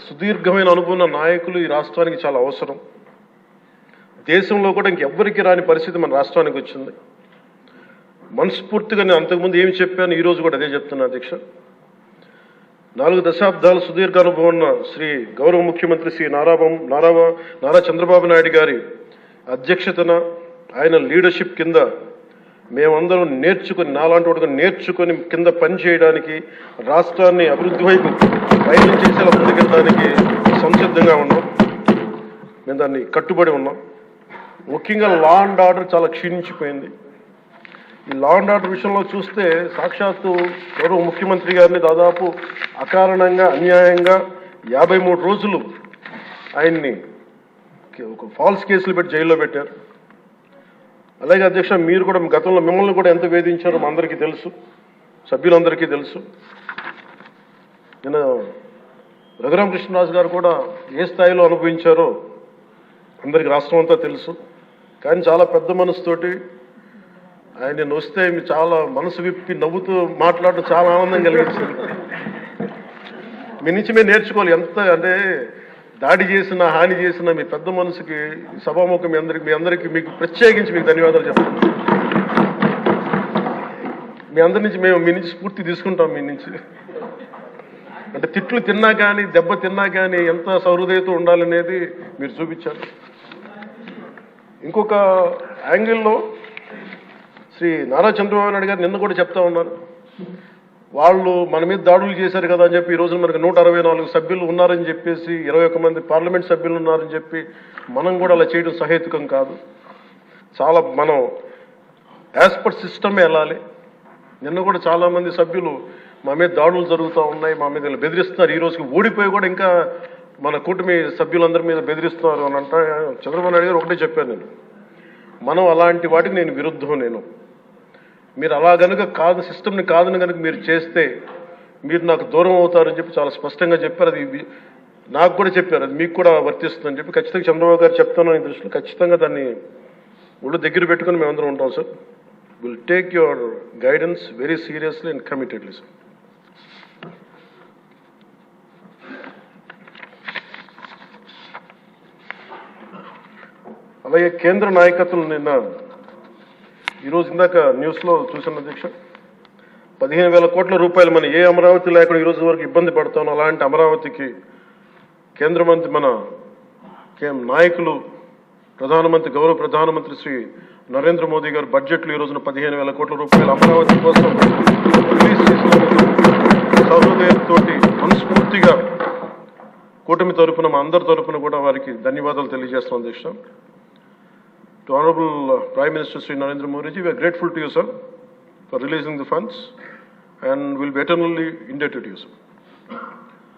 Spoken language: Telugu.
సుదీర్ఘమైన అనుభవం నాయకులు ఈ రాష్ట్రానికి చాలా అవసరం. దేశంలో కూడా ఇంకెవ్వరికి రాని పరిస్థితి మన రాష్ట్రానికి వచ్చింది. మనస్ఫూర్తిగా నేను అంతకుముందు ఏమి చెప్పాను, ఈరోజు కూడా అదే చెప్తున్నా అధ్యక్ష. 4 దశాబ్దాల సుదీర్ఘ అనుభవం ఉన్న శ్రీ గౌరవ ముఖ్యమంత్రి శ్రీ నారా చంద్రబాబు నాయుడు గారి అధ్యక్షతన ఆయన లీడర్షిప్ కింద మేమందరం నేర్చుకుని, నాలాంటి వాడుగా నేర్చుకొని కింద పనిచేయడానికి, రాష్ట్రాన్ని అభివృద్ధి వైపు పయనించేసేలా ముందుకెళ్ళడానికి సంసిద్ధంగా ఉన్నాం. మేము దాన్ని కట్టుబడి ఉన్నాం. ముఖ్యంగా లా అండ్ ఆర్డర్ చాలా క్షీణించిపోయింది. ఈ లా అండ్ ఆర్డర్ విషయంలో చూస్తే సాక్షాత్తు గౌరవ ముఖ్యమంత్రి గారిని దాదాపు అకారణంగా అన్యాయంగా 53 రోజులు ఆయన్ని ఒక ఫాల్స్ కేసులు పెట్టి జైల్లో పెట్టారు. అలాగే అధ్యక్ష, మీరు కూడా గతంలో మిమ్మల్ని కూడా ఎంత వేధించారో మా అందరికీ తెలుసు, సభ్యులందరికీ తెలుసు. నేను రఘురామకృష్ణరాజు గారు కూడా ఏ స్థాయిలో అనుభవించారో అందరికీ రాష్ట్రం అంతా తెలుసు. కానీ చాలా పెద్ద మనసుతోటి ఆయన నేను వస్తే చాలా మనసు విప్పి నవ్వుతూ మాట్లాడటం చాలా ఆనందం కలిగించింది. మీ నుంచి మేము నేర్చుకోవాలి. ఎంత అంటే దాడి చేసినా హాని చేసినా మీ పెద్ద మనసుకి సభాముఖం మీ అందరికీ మీకు ప్రత్యేకించి మీకు ధన్యవాదాలు చెప్తాను. మీ అందరి నుంచి మీ నుంచి స్ఫూర్తి తీసుకుంటాం. మీ నుంచి అంటే తిట్లు తిన్నా కానీ, దెబ్బ తిన్నా కానీ ఎంత సహృదయతో ఉండాలనేది మీరు చూపించారు. ఇంకొక యాంగిల్లో శ్రీ నారా చంద్రబాబు నాయుడు గారు నిన్న కూడా చెప్తా ఉన్నారు, వాళ్ళు మన మీద దాడులు చేశారు కదా అని చెప్పి ఈరోజు మనకు 164 సభ్యులు ఉన్నారని చెప్పేసి, 21 మంది పార్లమెంట్ సభ్యులు ఉన్నారని చెప్పి మనం కూడా అలా చేయడం సహేతుకం కాదు. చాలా మనం యాజ్ పర్ సిస్టమే వెళ్ళాలి. నిన్న కూడా చాలామంది సభ్యులు మా మీద దాడులు జరుగుతూ ఉన్నాయి, మా మీద బెదిరిస్తున్నారు, ఈ రోజుకి ఓడిపోయి కూడా ఇంకా మన కూటమి సభ్యులందరి మీద బెదిరిస్తున్నారు అని అంటే చంద్రబాబు నాయుడు గారు ఒకటే చెప్పాను, నేను మనం అలాంటి వాటికి నేను విరుద్ధం. మీరు అలా కనుక కాదు, సిస్టమ్ని కాదని కనుక మీరు చేస్తే మీరు నాకు దూరం అవుతారని చెప్పి చాలా స్పష్టంగా చెప్పారు. అది నాకు కూడా చెప్పారు, అది మీకు కూడా వర్తిస్తుందని చెప్పి ఖచ్చితంగా చంద్రబాబు గారు చెప్తాను. ఈ దృష్టిలో ఖచ్చితంగా దాన్ని ఒళ్ళు దగ్గర పెట్టుకుని మేమందరం ఉంటాం sir. Will take your guidance very seriously and committedly sir. అలాగే కేంద్ర నాయకత్వం నిన్న ఈరోజు ఇందాక న్యూస్లో చూసిన అధ్యక్ష, 15,000 కోట్ల రూపాయలు మన ఏ అమరావతి లేకుండా ఈరోజు వరకు ఇబ్బంది పడతాం, అలాంటి అమరావతికి కేంద్ర మంత్రి మన నాయకులు గౌరవ ప్రధానమంత్రి శ్రీ నరేంద్ర మోదీ గారు బడ్జెట్లో ఈ రోజున 15,000 కోట్ల రూపాయలు అమరావతి కోసం రిలీజ్ చేసినందుకు సహృదయంతో మనస్ఫూర్తిగా కూటమి తరఫున మా అందరి తరఫున కూడా వారికి ధన్యవాదాలు తెలియజేస్తున్నాం అధ్యక్ష. To Honorable Prime Minister Sri Narendra Modi ji, we are grateful to you, sir, for releasing the funds, and will be eternally indebted to you, sir.